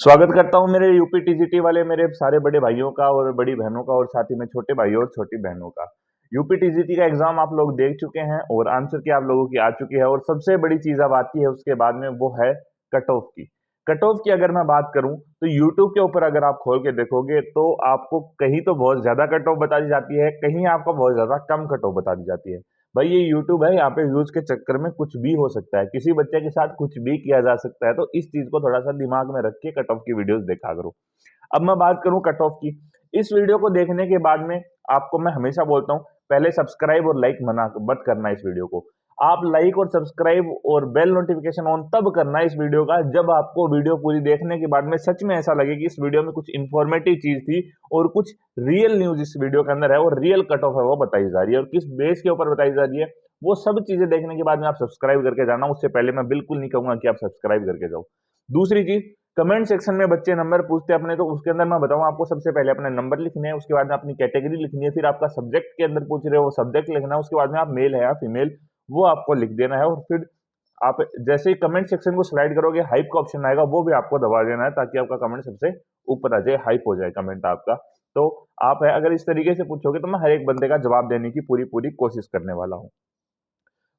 स्वागत करता हूँ मेरे यूपी टीजीटी वाले मेरे सारे बड़े भाइयों का और बड़ी बहनों का और साथ ही में छोटे भाइयों और छोटी बहनों का। यूपी टीजीटी का एग्जाम आप लोग देख चुके हैं और आंसर की आप लोगों की आ चुकी है और सबसे बड़ी चीज अब आती है उसके बाद में, वो है कट ऑफ की। कट ऑफ की अगर मैं बात करूं तो यूट्यूब के ऊपर अगर आप खोल के देखोगे तो आपको कहीं तो बहुत ज्यादा कट ऑफ बता दी जाती है, कहीं आपको बहुत ज्यादा कम कट ऑफ बता दी जाती है। भाई ये यूट्यूब है, यहाँ पे व्यूज के चक्कर में कुछ भी हो सकता है, किसी बच्चे के साथ कुछ भी किया जा सकता है, तो इस चीज को थोड़ा सा दिमाग में रख के कट ऑफ की वीडियोस देखा करो। अब मैं बात करूं कट ऑफ की। इस वीडियो को देखने के बाद में आपको मैं हमेशा बोलता हूं, पहले सब्सक्राइब और लाइक मना मत करना इस वीडियो को। आप लाइक और सब्सक्राइब और बेल नोटिफिकेशन ऑन तब करना इस वीडियो का जब आपको वीडियो पूरी देखने के बाद में सच में ऐसा लगे कि इस वीडियो में कुछ इंफॉर्मेटिव चीज थी और कुछ रियल न्यूज इस वीडियो के अंदर है और रियल कट ऑफ है वो बताई जा रही है और किस बेस के ऊपर बताई जा रही है। वो सब चीजें देखने के बाद में आप सब्सक्राइब करके जाना, उससे पहले मैं बिल्कुल नहीं कहूंगा कि आप सब्सक्राइब करके जाओ। दूसरी चीज, कमेंट सेक्शन में बच्चे नंबर पूछते हैं अपने, तो उसके अंदर मैं बताऊं आपको सबसे पहले अपने नंबर लिखने हैं, उसके बाद में अपनी कैटेगरी लिखनी है, फिर आपका सब्जेक्ट के अंदर पूछ रहे हो वो सब्जेक्ट लिखना है, उसके बाद में आप मेल है या फीमेल वो आपको लिख देना है और फिर आप जैसे ही कमेंट सेक्शन को स्लाइड करोगे हाइप का ऑप्शन आएगा, वो भी आपको दबा देना है ताकि आपका कमेंट सबसे ऊपर आ जाए, हाइप हो जाए कमेंट आपका। तो आप है अगर इस तरीके से पूछोगे तो मैं हर एक बंदे का जवाब देने की पूरी पूरी कोशिश करने वाला हूँ।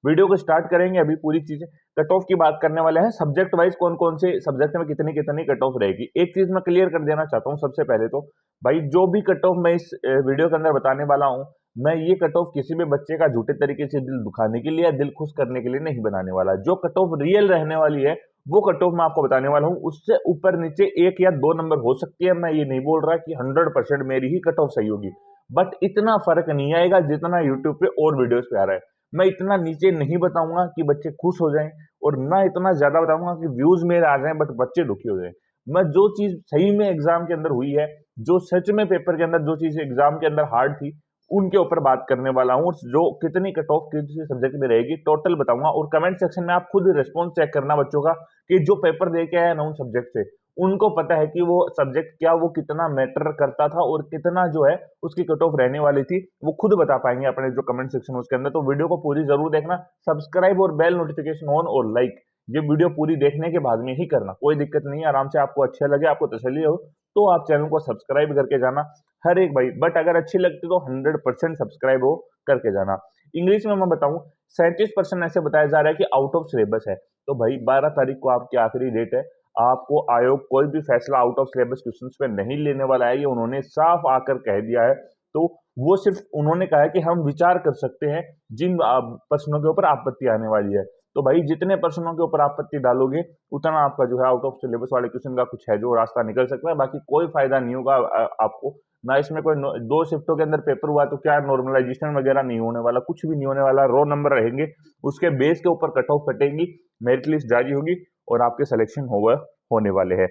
वीडियो को स्टार्ट करेंगे, अभी पूरी चीजें कट ऑफ की बात करने वाले हैं, सब्जेक्ट वाइज कौन कौन से सब्जेक्ट में कितनी कितनी कट ऑफ रहेगी। एक चीज मैं क्लियर कर देना चाहता हूं सबसे पहले तो, भाई जो भी कट ऑफ मैं इस वीडियो के अंदर बताने वाला हूं, मैं ये कट ऑफ किसी भी बच्चे का झूठे तरीके से दिल दुखाने के लिए या दिल खुश करने के लिए नहीं बनाने वाला। जो कट ऑफ रियल रहने वाली है वो कट ऑफ मैं आपको बताने वाला हूं, उससे ऊपर नीचे 1 या 2 नंबर हो सकती है। मैं ये नहीं बोल रहा कि 100% मेरी ही कट ऑफ सही होगी, बट इतना फर्क नहीं आएगा जितना यूट्यूब पे और वीडियोस पे आ रहा है। मैं इतना नीचे नहीं बताऊंगा कि बच्चे खुश हो जाएं और ना इतना ज्यादा बताऊंगा कि व्यूज मेरे आ जाएं बट बच्चे दुखी हो जाएं। मैं जो चीज सही में एग्जाम के अंदर हुई है, जो सच में पेपर के अंदर जो चीज एग्जाम के अंदर हार्ड थी, उनके ऊपर बात करने वाला हूँ। जो कितनी कट ऑफ किसी सब्जेक्ट में रहेगी टोटल बताऊंगा और कमेंट सेक्शन में आप खुद रिस्पॉन्स चेक करना बच्चों का कि जो पेपर दे के आया ना उन सब्जेक्ट से, उनको पता है कि वो सब्जेक्ट क्या, वो कितना मैटर करता था और कितना जो है उसकी कट ऑफ रहने वाली थी, वो खुद बता पाएंगे अपने जो कमेंट सेक्शन है उसके अंदर। तो वीडियो को पूरी जरूर देखना, सब्सक्राइब और बेल नोटिफिकेशन ऑन और लाइक ये वीडियो पूरी देखने के बाद में ही करना, कोई दिक्कत नहीं है, आराम से आपको अच्छा लगे, आपको तसल्ली हो तो आप चैनल को सब्सक्राइब करके जाना हर एक भाई, बट अगर अच्छी लगती तो 100% सब्सक्राइब हो करके जाना। इंग्लिश में मैं बताऊं 37% ऐसे बताया जा रहा है कि आउट ऑफ सिलेबस है। तो भाई 12 तारीख को आपकी आखिरी डेट है, आपको आयोग कोई भी फैसला आउट ऑफ सिलेबस क्वेश्चंस पे नहीं लेने वाला है, ये उन्होंने साफ आकर कह दिया है। तो वो सिर्फ उन्होंने कहा है कि हम विचार कर सकते हैं जिन प्रश्नों के ऊपर आपत्ति आने वाली है। तो भाई जितने प्रश्नों के ऊपर आपत्ति डालोगे उतना आपका जो है आउट ऑफ सिलेबस वाले क्वेश्चन का कुछ है जो रास्ता निकल सकता है, बाकी कोई फायदा नहीं होगा आपको ना। इसमें कोई 2 शिफ्टों के अंदर पेपर हुआ तो क्या नॉर्मलाइजेशन वगैरह नहीं होने वाला, कुछ भी नहीं होने वाला, रो नंबर रहेंगे, उसके बेस के ऊपर कट ऑफ कटेंगी, मेरिट लिस्ट जारी होगी और आपके सिलेक्शन होने वाले हैं।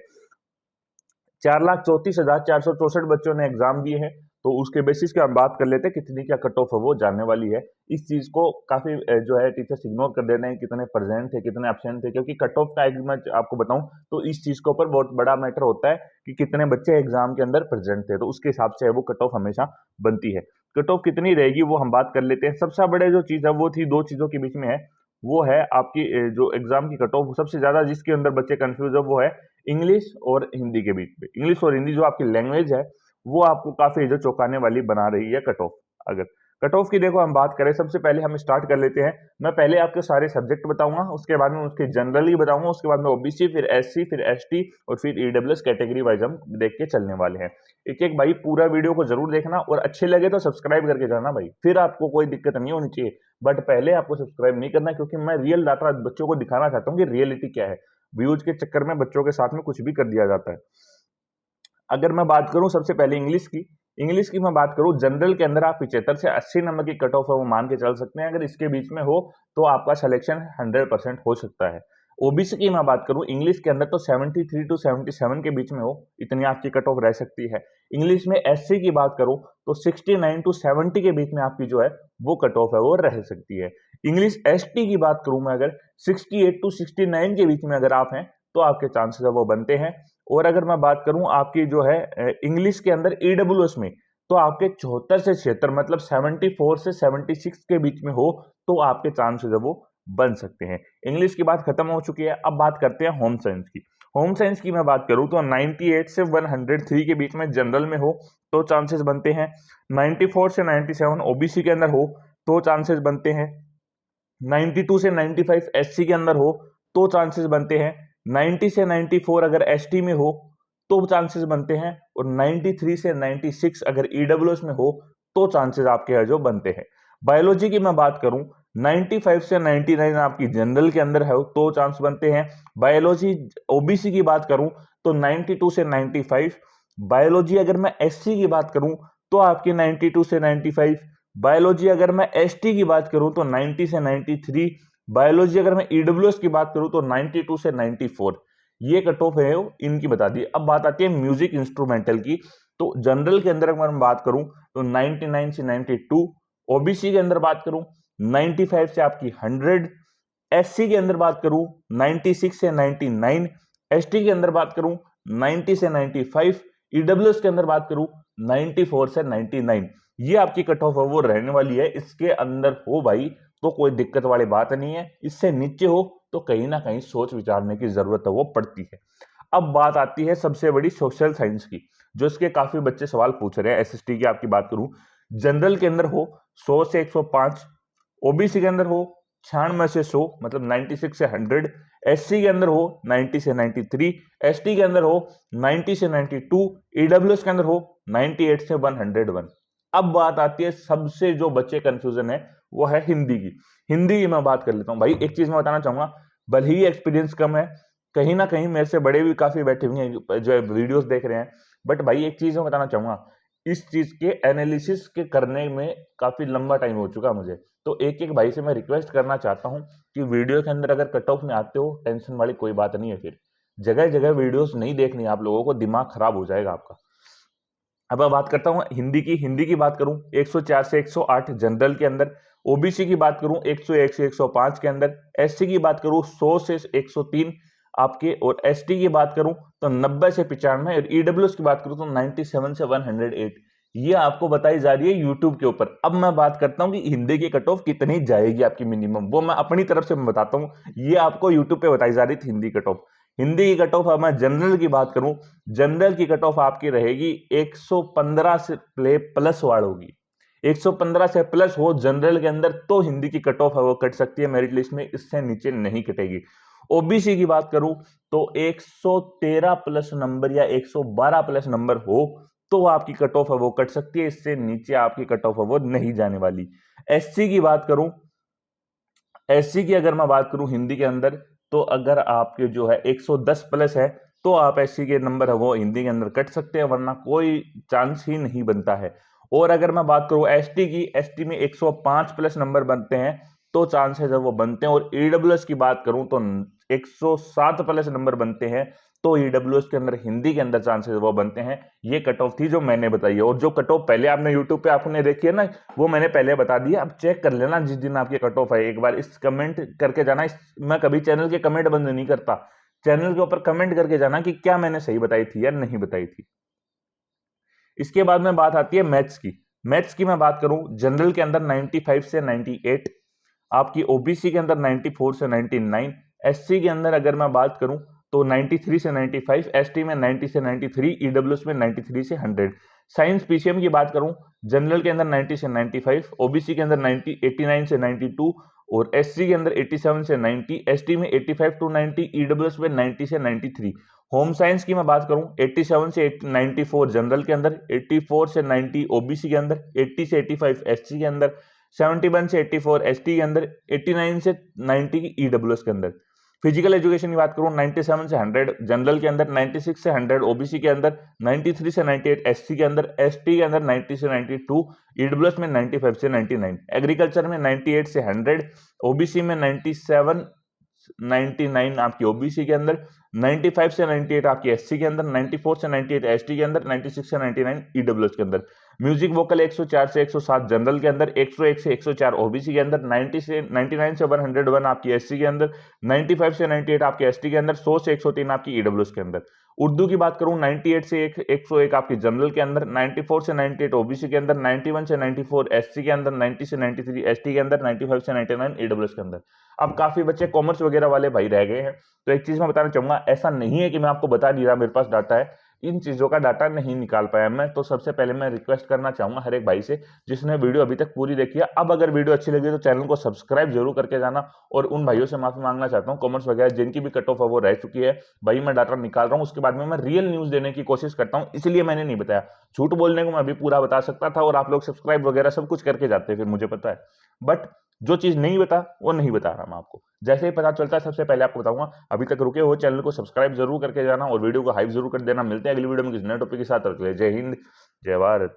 4,34,464 बच्चों ने एग्जाम दिए हैं, तो उसके बेसिस पे हम बात कर लेते हैं कितनी क्या कट ऑफ है वो जानने वाली है। इस चीज को काफी जो है टीचर्स इग्नोर कर देते हैं, कितने प्रेजेंट थे कितने एब्सेंट थे, क्योंकि कट ऑफ का मैं आपको बताऊं तो इस चीज के ऊपर बहुत बड़ा मैटर होता है कि कितने बच्चे एग्जाम के अंदर प्रेजेंट थे, तो उसके हिसाब से वो कट ऑफ हमेशा बनती है। कट ऑफ कितनी रहेगी वो हम बात कर लेते हैं। सबसे बड़े जो चीज है वो थी 2 चीजों के बीच में है, वो है आपकी जो एग्जाम की कट ऑफ सबसे ज्यादा जिसके अंदर बच्चे कंफ्यूज है वो है इंग्लिश और हिंदी के बीच में। इंग्लिश और हिंदी जो आपकी लैंग्वेज है वो आपको काफी जो चौंकाने वाली बना रही है कट ऑफ। अगर कट ऑफ की देखो हम बात करें, सबसे पहले हम स्टार्ट कर लेते हैं। मैं पहले आपके सारे सब्जेक्ट बताऊंगा, उसके बाद में उसके जनरली बताऊंगा, उसके बाद में ओबीसी, फिर एससी, फिर एसटी और फिर ईडब्ल्यूएस कैटेगरी वाइज हम देख के चलने वाले हैं। एक एक भाई पूरा वीडियो को जरूर देखना और अच्छे लगे तो सब्सक्राइब करके जाना भाई, फिर आपको कोई दिक्कत नहीं होनी चाहिए। बट पहले आपको सब्सक्राइब नहीं करना क्योंकि मैं रियल डाटा बच्चों को दिखाना चाहता हूँ कि रियलिटी क्या है। व्यूज के चक्कर में बच्चों के साथ में कुछ भी कर दिया जाता है। अगर मैं बात करूं सबसे पहले इंग्लिश की मैं बात करूं, जनरल के अंदर आप 75 से 80 नंबर की कट ऑफ है वो मान के चल सकते हैं। अगर इसके बीच में हो तो आपका सिलेक्शन 100% हो सकता है। ओबीसी की मैं बात करूं इंग्लिश के अंदर तो 73 टू 77 के बीच में हो, इतनी आपकी कट ऑफ रह सकती है। इंग्लिश में एससी की बात करूं तो 69 टू 70 के बीच में आपकी जो है वो कट ऑफ है वो रह सकती है। इंग्लिश एसटी की बात करूं मैं, अगर 68 टू 69 के बीच में अगर आप हैं तो आपके चांसेस है वो बनते हैं। और अगर मैं बात करूं आपकी जो है इंग्लिश के अंदर ईडब्ल्यूएस में, तो आपके 74 से 76 मतलब 74 से 76 के बीच में हो तो आपके चांसेस है वो बन सकते हैं। इंग्लिश की बात खत्म हो चुकी है, अब बात करते हैं होम साइंस की। होम साइंस की मैं बात करूं तो 98 से 103 के बीच में जनरल में हो तो चांसेस बनते हैं, 94 से 97 ओबीसी के अंदर हो तो चांसेस बनते हैं, 92 से 95 एससी के अंदर हो तो चांसेस बनते हैं, 90 से 94 अगर एसटी में हो तो चांसेस बनते हैं, और 93 से 96 अगर ईडब्ल्यूएस में हो तो चांसेस आपके यहाँ जो बनते हैं। बायोलॉजी की मैं बात करूं 95 से 99 आपकी जनरल के अंदर है तो चांस बनते हैं। बायोलॉजी ओबीसी की बात करूं तो 92 से 95, बायोलॉजी अगर मैं एससी की बात करूं तो आपकी 92 से 95, बायोलॉजी अगर मैं एसटी की बात करूं तो 90 से 93, बायोलॉजी अगर मैं ईडब्ल्यूएस की बात करूं तो 92 से 94। ये कट ऑफ है इनकी बता दी। अब बात आती है म्यूजिक इंस्ट्रूमेंटल की, तो जनरल के अंदर अगर मैं बात करूं तो 99 से 92, ओबीसी के अंदर बात करूं 95 से आपकी 100, एससी के अंदर बात करूं 96 से 99, एसटी के अंदर बात करूं 90 से 95, ईडब्ल्यूएस के अंदर बात करूं 94 से 99। ये आपकी कट ऑफ है वो रहने वाली है। इसके अंदर हो भाई तो कोई दिक्कत वाली बात नहीं है, इससे नीचे हो तो कहीं ना कहीं सोच विचारने की जरूरत है वो पड़ती है। अब बात आती है सबसे बड़ी सोशल साइंस की, जो इसके काफी बच्चे सवाल पूछ रहे हैं। एसएसटी की आपकी बात करूं, जनरल के अंदर हो 100 से 105, ओबीसी के अंदर हो 96 से 100 मतलब 96 से 100, एससी के अंदर हो 90 से 93, एसटी के अंदर हो 90 से 92, ईडब्ल्यूएस के अंदर हो 98 से 101। अब बात आती है सबसे जो बच्चे कंफ्यूजन है वो है हिंदी की। हिंदी की मैं बात कर लेता हूं भाई। एक चीज मैं बताना चाहूंगा, भले ही एक्सपीरियंस कम है, कहीं ना कहीं मेरे से बड़े भी काफी बैठे हुए हैं जो वीडियोस देख रहे हैं, बट भाई एक चीज मैं बताना चाहूंगा, इस चीज के एनालिसिस के करने में काफी लंबा टाइम हो चुका मुझे। तो एक एक भाई से मैं रिक्वेस्ट करना चाहता हूं कि वीडियो के अंदर अगर कट ऑफ में आते हो टेंशन वाली कोई बात नहीं है, फिर जगह जगह वीडियोस नहीं देखनी आप लोगों को, दिमाग खराब हो जाएगा आपका। अब मैं बात करता हूं हिंदी की। हिंदी की बात करूं 104 से 108 जनरल के अंदर, ओबीसी की बात करूं 101 से 105 के अंदर, एससी की बात करूं 100 से 103 आपके, और एसटी की बात करूं तो 90 से 95, और ईडब्ल्यूएस की बात करूं तो 97 से 108। ये आपको बताई जा रही है यूट्यूब के ऊपर। अब मैं बात करता हूं कि हिंदी की कट ऑफ कितनी जाएगी आपकी मिनिमम, वो मैं अपनी तरफ से बताता हूं। ये आपको यूट्यूब पे बताई जा रही थी हिंदी कट ऑफ। हिंदी की कट ऑफ, अब मैं जनरल की बात करूं, जनरल की कट ऑफ आपकी रहेगी 115 से प्लस वार्ड होगी। 115 से प्लस हो जनरल के अंदर तो हिंदी की कट ऑफ है वो कट सकती है मेरिट लिस्ट में, इससे नीचे नहीं कटेगी। ओबीसी की बात करूं तो 113 प्लस नंबर या 112 प्लस नंबर हो तो आपकी कट ऑफ है वो कट सकती है, इससे नीचे आपकी कट ऑफ है वो नहीं जाने वाली। एससी की बात करूं, एससी की अगर मैं बात करूं हिंदी के अंदर, तो अगर आपके जो है 110 प्लस है तो आप एससी के नंबर है वो हिंदी के अंदर कट सकते हैं, वरना कोई चांस ही नहीं बनता है। और अगर मैं बात करूं एसटी की, एसटी में 105 प्लस नंबर बनते हैं तो चांसेस है वो बनते हैं। और ईडब्ल्यूएस की बात करूं तो 107 प्लस नंबर बनते हैं तो ईडब्ल्यूएस के अंदर हिंदी के अंदर चांसेस वो बनते हैं। ये कट ऑफ थी जो मैंने बताई है, और जो कट ऑफ पहले आपने यूट्यूब पे आपने देखी है ना, वो मैंने पहले बता दिया। अब चेक कर लेना जिस दिन आपकी कट ऑफ है, एक बार इस कमेंट करके जाना। मैं कभी चैनल के कमेंट बंद नहीं करता, चैनल के ऊपर कमेंट करके जाना कि क्या मैंने सही बताई थी या नहीं बताई थी। इसके बाद में बात आती है मैथ्स की। मैथ्स की मैं बात करूं जनरल के अंदर 95 से 98, आपकी ओबीसी के अंदर 94 से 99, एससी के अंदर अगर मैं बात करूं तो 93 से 95, एसटी में 90 से 93, ईडब्ल्यूएस में 93 से 100। साइंस पीसीएम की बात करूं जनरल के अंदर 90 से 95, ओबीसी के अंदर 89 से 92, और एससी के अंदर 87 से 90, एसटी में 85 टू 90, ईडब्ल्यूएस में 90 से 93। होम साइंस की मैं बात करूं 87 से 94 जनरल के अंदर, 84 से 90 ओबीसी के अंदर, 80 से 85 एससी के अंदर, 71 से 84 एसटी के अंदर, 89 से 90 ईडब्ल्यूएस के अंदर। फिजिकल एजुकेशन की बात करूं 97 से 100 जनरल के अंदर, 96 से 100 ओबीसी के अंदर, 93 से 98 एससी के अंदर, एसटी के अंदर 90 से 92, ईडब्ल्यूएस में 95 से 99। एग्रीकल्चर में 98 से 100, ओबीसी में 97 99 आपकी ओबीसी के अंदर, 95 से 98 आपकी एससी के अंदर, 94 से 98 एसटी के अंदर, 96 से 99 ईडब्ल्यूएस के अंदर। म्यूजिक वोकल 104 से 107 जनरल के अंदर, 101 से 104 ओबीसी के अंदर, 90 से 99 से 101 आपकी एससी के अंदर, 95 से 98 आपके एसटी के अंदर, 100 से 103 आपकी ईडब्ल्यूएस के अंदर। उर्दू की बात करूं 98 से 101 आपकी जनरल के अंदर, 94 से 98 ओबीसी के अंदर, 91 से 94 एससी के अंदर, 90 से 93 एसटी के अंदर, 95 से 99 ईडब्ल्यूएस के अंदर। अब काफी बच्चे कॉमर्स वगैरह वाले भाई रह गए हैं। तो एक चीज मैं बताना चाहूंगा, ऐसा नहीं है कि मैं आपको बता नहीं रहा मेरे पास डाटा है, इन चीजों का डाटा नहीं निकाल पाया मैं। तो सबसे पहले मैं रिक्वेस्ट करना चाहूंगा हर एक भाई से जिसने वीडियो अभी तक पूरी देखी है, अब अगर वीडियो अच्छी लगी तो चैनल को सब्सक्राइब जरूर करके जाना। और उन भाइयों से माफी मांगना चाहता हूँ कॉमर्स वगैरह जिनकी भी कट ऑफ है वो रह चुकी है, भाई मैं डाटा निकाल रहा हूँ, उसके बाद में मैं रियल न्यूज देने की कोशिश करता हूँ, इसलिए मैंने नहीं बताया। झूठ बोलने को मैं अभी पूरा बता सकता था और आप लोग सब्सक्राइब वगैरह सब कुछ करके जाते फिर, मुझे पता है। बट जो चीज नहीं बता वो नहीं बता रहा मैं आपको, जैसे ही पता चलता है सबसे पहले आपको बताऊंगा। अभी तक रुके हो चैनल को सब्सक्राइब जरूर करके जाना और वीडियो को हाइप जरूर कर देना। मिलते हैं अगली वीडियो में किसी नए टॉपिक के साथ। जय हिंद, जय भारत।